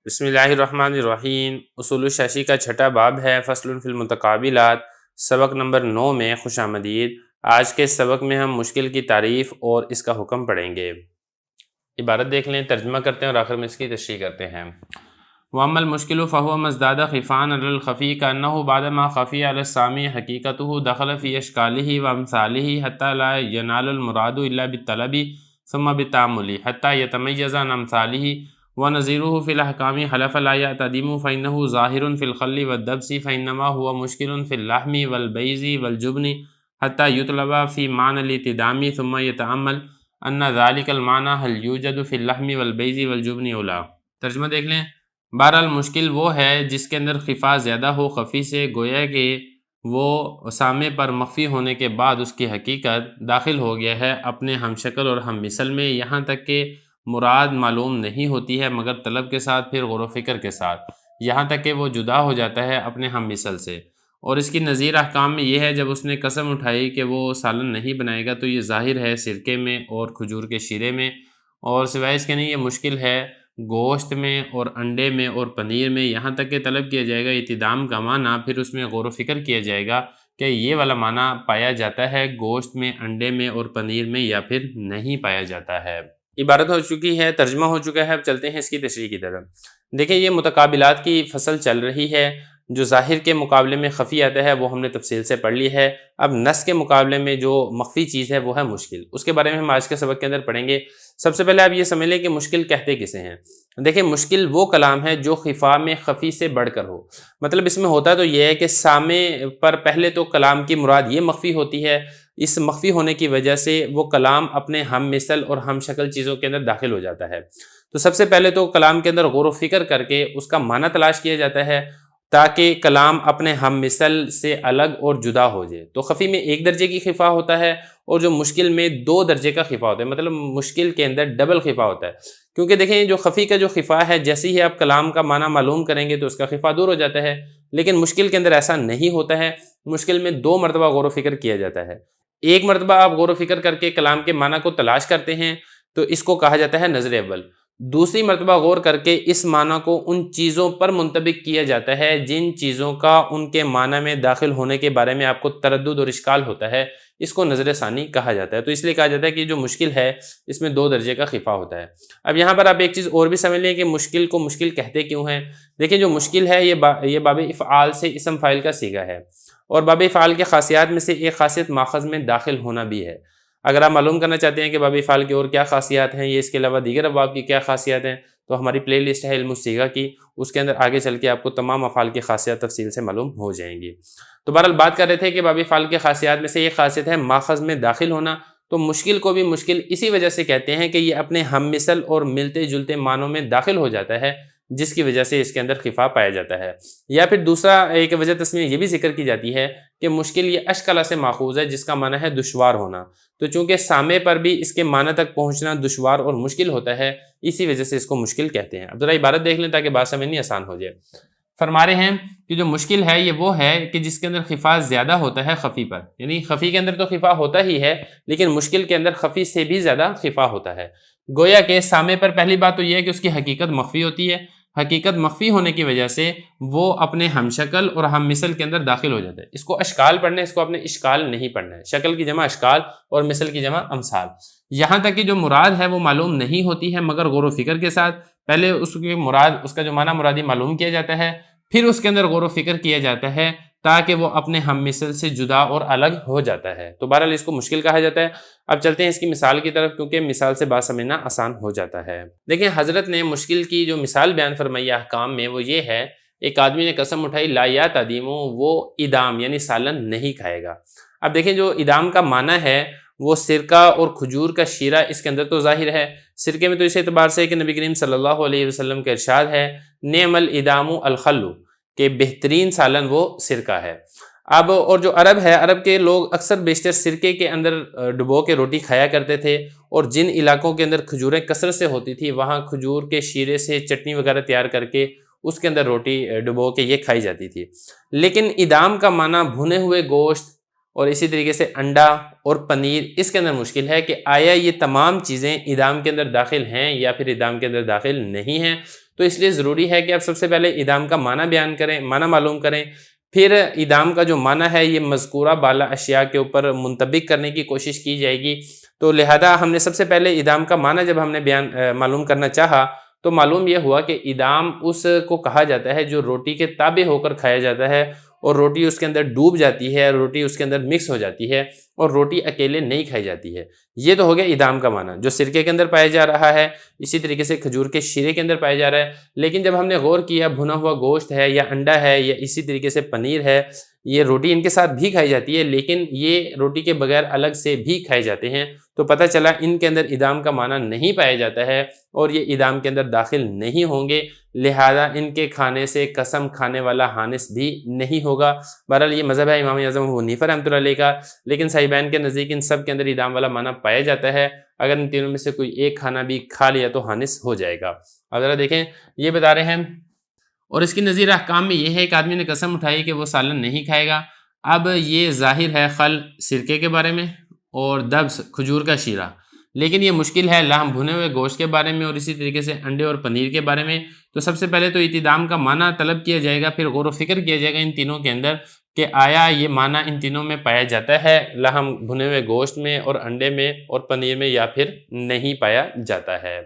بسم اللہ الرحمن الرحیم۔ اصول الشاشی کا چھٹا باب ہے، فصل فی المتقابلات، سبق نمبر 9 میں خوش آمدید۔ آج کے سبق میں ہم مشکل کی تعریف اور اس کا حکم پڑھیں گے۔ عبارت دیکھ لیں، ترجمہ کرتے ہیں اور آخر میں اس کی تشریح کرتے ہیں۔ وَأَمَّا الْمُشْكِلُ فَهُوَ مَا ازْدَادَ خِفَاءً عَلَى الْخَفِيِّ كَأَنَّهُ بَعْدَمَا خَفِيَ عَلَى السَّامِعِ حَقِيقَتُهُ دَخَلَ فِي أَشْكَالِهِ وَأَمْثَالِهِ حَتَّى لَا يَنَالُ الْمُرَادُ إِلَّا بِالطَّلَبِ ثُمَّ بِالتَّأَمُّلِ حَتَّى يَتَمَيَّزَ عَنْ أَمْثَالِهِ وَنَظِيرُهُ فِي الْأَحْكَامِ حَلَفَ لَا يَعْتَدِمُ فَإِنَّهُ ظَاهِرٌ فِي الْخَلِّ وَالدَّبْسِ فَإِنَّمَا هُوَ مُشْكِلٌ فِي اللَّحْمِ وَالْبَيْضِ وَالْجُبْنِ حَتَّى يُطْلَبَ فِي مَعْنَى الِاعْتِدَامِ ثُمَّ يَتَأَمَّلَ أَنَّ ذَلِكَ الْمَعْنَى هَلْ يُوجَدُ فِي اللَّحْمِ وَالْبَيْضِ وَالْجُبْنِ أَوْ لَا۔ ترجمہ دیکھ لیں۔ بہرحال مشکل وہ ہے جس کے اندر خفا زیادہ ہو خفی سے، گویا کہ وہ سامع پر مخفی ہونے کے بعد اس کی حقیقت داخل ہو گیا ہے اپنے ہم شکل اور ہم مثل میں، یہاں تک کہ مراد معلوم نہیں ہوتی ہے مگر طلب کے ساتھ، پھر غور و فکر کے ساتھ، یہاں تک کہ وہ جدا ہو جاتا ہے اپنے ہم مثل سے۔ اور اس کی نظیر احکام میں یہ ہے، جب اس نے قسم اٹھائی کہ وہ سالن نہیں بنائے گا تو یہ ظاہر ہے سرکے میں اور کھجور کے شیرے میں، اور سوائے اس کے نہیں یہ مشکل ہے گوشت میں اور انڈے میں اور پنیر میں، یہاں تک کہ طلب کیا جائے گا اعتدام کا معنی، پھر اس میں غور و فکر کیا جائے گا کہ یہ والا معنی پایا جاتا ہے گوشت میں، انڈے میں اور پنیر میں یا پھر نہیں پایا جاتا ہے۔ عبارت ہو چکی ہے، ترجمہ ہو چکا ہے، اب چلتے ہیں اس کی تشریح کی طرف۔ دیکھیں، یہ متقابلات کی فصل چل رہی ہے، جو ظاہر کے مقابلے میں خفی آتا ہے وہ ہم نے تفصیل سے پڑھ لی ہے۔ اب نص کے مقابلے میں جو مخفی چیز ہے وہ ہے مشکل، اس کے بارے میں ہم آج کے سبق کے اندر پڑھیں گے۔ سب سے پہلے آپ یہ سمجھ لیں کہ مشکل کہتے کسے ہیں۔ دیکھیں، مشکل وہ کلام ہے جو خفا میں خفی سے بڑھ کر ہو، مطلب اس میں ہوتا تو یہ ہے کہ سامع پر پہلے تو کلام کی مراد یہ مخفی ہوتی ہے، اس مخفی ہونے کی وجہ سے وہ کلام اپنے ہم مثل اور ہم شکل چیزوں کے اندر داخل ہو جاتا ہے۔ تو سب سے پہلے تو کلام کے اندر غور و فکر کر کے اس کا معنی تلاش کیا جاتا ہے تاکہ کلام اپنے ہم مثل سے الگ اور جدا ہو جائے۔ تو خفی میں ایک درجے کی خفا ہوتا ہے اور جو مشکل میں 2 درجے کا خفا ہوتا ہے، مطلب مشکل کے اندر ڈبل خفا ہوتا ہے، کیونکہ دیکھیں جو خفی کا جو خفا ہے جیسے ہی آپ کلام کا معنی معلوم کریں گے تو اس کا خفا دور ہو جاتا ہے، لیکن مشکل کے اندر ایسا نہیں ہوتا ہے۔ مشکل میں 2 مرتبہ غور و فکر کیا جاتا ہے۔ ایک مرتبہ آپ غور و فکر کر کے کلام کے معنی کو تلاش کرتے ہیں تو اس کو کہا جاتا ہے نظر اول۔ دوسری مرتبہ غور کر کے اس معنی کو ان چیزوں پر منطبق کیا جاتا ہے جن چیزوں کا ان کے معنی میں داخل ہونے کے بارے میں آپ کو تردد اور اشکال ہوتا ہے، اس کو نظر ثانی کہا جاتا ہے۔ تو اس لیے کہا جاتا ہے کہ جو مشکل ہے اس میں 2 درجے کا خفا ہوتا ہے۔ اب یہاں پر آپ ایک چیز اور بھی سمجھ لیں کہ مشکل کو مشکل کہتے کیوں ہیں۔ دیکھیں، جو مشکل ہے یہ باب افعال سے اسم فاعل کا صیغہ ہے، اور باب افعال کے خاصیات میں سے ایک خاصیت ماخذ میں داخل ہونا بھی ہے۔ اگر آپ معلوم کرنا چاہتے ہیں کہ باب افعال کی اور کیا خاصیات ہیں، یہ اس کے علاوہ دیگر ابواب کی کیا خاصیات ہیں، تو ہماری پلے لسٹ ہے علم الصیغہ کی، اس کے اندر آگے چل کے آپ کو تمام افعال کی خاصیات تفصیل سے معلوم ہو جائیں گی۔ تو بہرحال بات کر رہے تھے کہ باب افعال کی خاصیات میں سے ایک خاصیت ہے ماخذ میں داخل ہونا۔ تو مشکل کو بھی مشکل اسی وجہ سے کہتے ہیں کہ یہ اپنے ہم مثل اور ملتے جلتے معنوں میں داخل ہو جاتا ہے، جس کی وجہ سے اس کے اندر خفا پایا جاتا ہے۔ یا پھر دوسرا ایک وجہ تسمیہ یہ بھی ذکر کی جاتی ہے کہ مشکل یہ اشکلا سے ماخوذ ہے، جس کا معنی ہے دشوار ہونا۔ تو چونکہ سامع پر بھی اس کے معنی تک پہنچنا دشوار اور مشکل ہوتا ہے، اسی وجہ سے اس کو مشکل کہتے ہیں۔ اب ذرا عبارت دیکھ لیں تاکہ بات سمجھنی آسان ہو جائے۔ فرما رہے ہیں کہ جو مشکل ہے یہ وہ ہے کہ جس کے اندر خفا زیادہ ہوتا ہے خفی پر، یعنی خفی کے اندر تو خفا ہوتا ہی ہے لیکن مشکل کے اندر خفی سے بھی زیادہ خفا ہوتا ہے۔ گویا کہ سامع پر پہلی بات تو یہ ہے کہ اس کی حقیقت مخفی ہوتی ہے، حقیقت مخفی ہونے کی وجہ سے وہ اپنے ہم شکل اور ہم مثل کے اندر داخل ہو جاتا ہے۔ اس کو اشکال پڑھنا ہے، اس کو اپنے اشکال نہیں پڑھنا ہے۔ شکل کی جمع اشکال اور مثل کی جمع امثال۔ یہاں تک کہ جو مراد ہے وہ معلوم نہیں ہوتی ہے مگر غور و فکر کے ساتھ پہلے اس کی مراد، اس کا جو معنی مرادی معلوم کیا جاتا ہے، پھر اس کے اندر غور و فکر کیا جاتا ہے تاکہ وہ اپنے ہم مثل سے جدا اور الگ ہو جاتا ہے۔ تو بہرحال اس کو مشکل کہا جاتا ہے۔ اب چلتے ہیں اس کی مثال کی طرف، کیونکہ مثال سے بات سمجھنا آسان ہو جاتا ہے۔ دیکھیں، حضرت نے مشکل کی جو مثال بیان فرمائی احکام میں وہ یہ ہے، ایک آدمی نے قسم اٹھائی لا یا تدیمو، وہ ادام یعنی سالن نہیں کھائے گا۔ اب دیکھیں، جو ادام کا معنی ہے وہ سرکہ اور کھجور کا شیرہ، اس کے اندر تو ظاہر ہے سرکے میں، تو اس اعتبار سے کہ نبی کریم صلی اللہ علیہ وسلم کا ارشاد ہے نعم الادام الخل، کہ بہترین سالن وہ سرکہ ہے۔ اب اور جو عرب ہے، عرب کے لوگ اکثر بیشتر سرکے کے اندر ڈبو کے روٹی کھایا کرتے تھے، اور جن علاقوں کے اندر کھجوریں کثرت سے ہوتی تھی وہاں کھجور کے شیرے سے چٹنی وغیرہ تیار کر کے اس کے اندر روٹی ڈبو کے یہ کھائی جاتی تھی۔ لیکن ادام کا معنی بھنے ہوئے گوشت اور اسی طریقے سے انڈا اور پنیر، اس کے اندر مشکل ہے کہ آیا یہ تمام چیزیں ادام کے اندر داخل ہیں یا پھر ادام کے اندر داخل نہیں ہیں۔ تو اس لیے ضروری ہے کہ آپ سب سے پہلے ادام کا معنی بیان کریں، معنی معلوم کریں، پھر ادام کا جو معنی ہے یہ مذکورہ بالا اشیاء کے اوپر منطبق کرنے کی کوشش کی جائے گی۔ تو لہذا ہم نے سب سے پہلے ادام کا معنی جب ہم نے معلوم کرنا چاہا تو معلوم یہ ہوا کہ ادام اس کو کہا جاتا ہے جو روٹی کے تابع ہو کر کھایا جاتا ہے اور روٹی اس کے اندر ڈوب جاتی ہے، روٹی اس کے اندر مکس ہو جاتی ہے اور روٹی اکیلے نہیں کھائی جاتی ہے۔ یہ تو ہو گیا ادام کا معنی جو سرکے کے اندر پایا جا رہا ہے، اسی طریقے سے کھجور کے شیرے کے اندر پایا جا رہا ہے۔ لیکن جب ہم نے غور کیا بھنا ہوا گوشت ہے یا انڈا ہے یا اسی طریقے سے پنیر ہے، یہ روٹی ان کے ساتھ بھی کھائی جاتی ہے لیکن یہ روٹی کے بغیر الگ سے بھی کھائے جاتے ہیں، تو پتہ چلا ان کے اندر ادام کا معنی نہیں پایا جاتا ہے اور یہ ادام کے اندر داخل نہیں ہوں گے، لہذا ان کے کھانے سے قسم کھانے والا حانث بھی نہیں ہوگا۔ بہرحال یہ مذہب ہے امام اعظم ابو حنیفہ رحمۃ اللہ علیہ کا، لیکن صاحبین کے نزدیک ان سب کے اندر ادام والا معنی پایا جاتا ہے۔ اگر ان تینوں میں سے کوئی ایک کھانا بھی کھا لیا تو حانث ہو جائے گا۔ اب ذرا دیکھیں یہ بتا رہے ہیں، اور اس کی نظیر احکام میں یہ ہے کہ آدمی نے قسم اٹھائی کہ وہ سالن نہیں کھائے گا۔ اب یہ ظاہر ہے خل سرکے کے بارے میں اور دبس کھجور کا شیرہ، لیکن یہ مشکل ہے لحم بھنے ہوئے گوشت کے بارے میں اور اسی طریقے سے انڈے اور پنیر کے بارے میں۔ تو سب سے پہلے تو اتدام کا معنی طلب کیا جائے گا، پھر غور و فکر کیا جائے گا ان تینوں کے اندر کہ آیا یہ معنی ان تینوں میں پایا جاتا ہے، لحم بھنے ہوئے گوشت میں اور انڈے میں اور پنیر میں، یا پھر نہیں پایا جاتا ہے۔